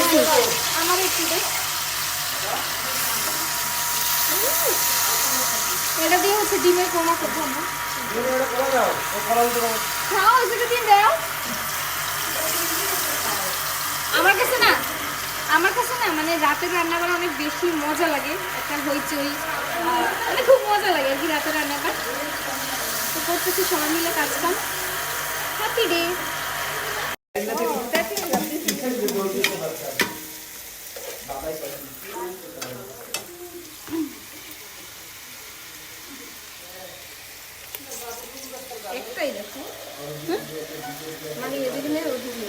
আমার একটু দে। এটা দিয়ে হচ্ছে ডিমের কোরমা করবো আমরা। খাও এদিকে দিয়ে দাও। আমার কাছে না মানে রাতের রান্না করা অনেক বেশি মজা লাগে, একটা হইচই মানে খুব মজা লাগে আর কি রাতের রান্নাটা। তো করতেছি সবাই মিলে কাজ কাম। Happy day. একটাই দেখো মানে এদিকে ওদিকে।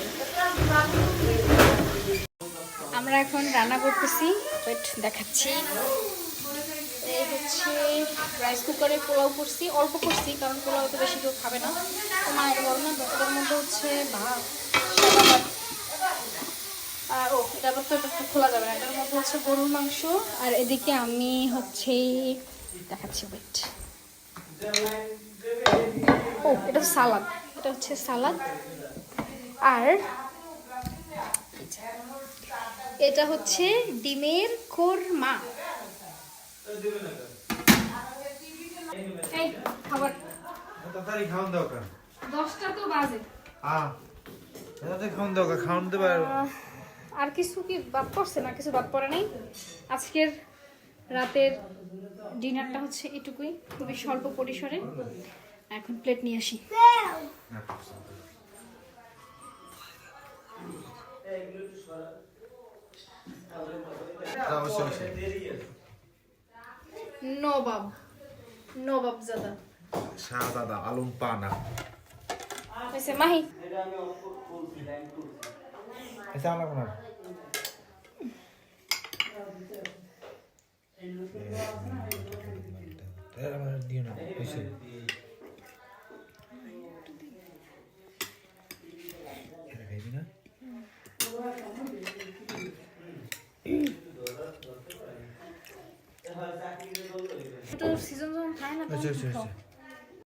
আমরা এখন রান্না করতেছি, ওয়েট দেখাচ্ছি। এই হচ্ছে রাইস কুকারে পোলাও করছি, অল্প করছি কারণ পোলাও তো বেশি কেউ খাবে না। তো মায়ের বল না ওটার মধ্যে হচ্ছে ভাত, সাদা ভাত। আর ও এটা তো একটু খোলা যাবে না, এটার মধ্যে হচ্ছে গরুর মাংস। আর এদিকে আমি হচ্ছে দেখাচ্ছি, ওয়েট। ও এটা সালাদ, এটা হচ্ছে সালাদ। আর এটা হচ্ছে ডিমের কোরমা। এই খাবার তাড়াতাড়ি খাওন দাও কেন? 10টা তো বাজে। তাড়াতাড়ি খাওন দাও, খাওন দিতে পারো। আর কিছু কি বাদ পড়ছে? না কিছু বাদ পড়ে নাই। আজকের রাতের ডিনারটা হচ্ছে এটুকুই, খুবই স্বল্প পরিসরে। এখন প্লেট নিয়ে আসি। নবাব, নবাবজাদা শাহজাদা আলম পানা। হয়েছে মাহি। এটা আমার কোন আমার দিও না হইছে। এটা খাইবি না? তো সিজন যখন খায় না আচ্ছা তখন আচ্ছা খাও। আচ্ছা।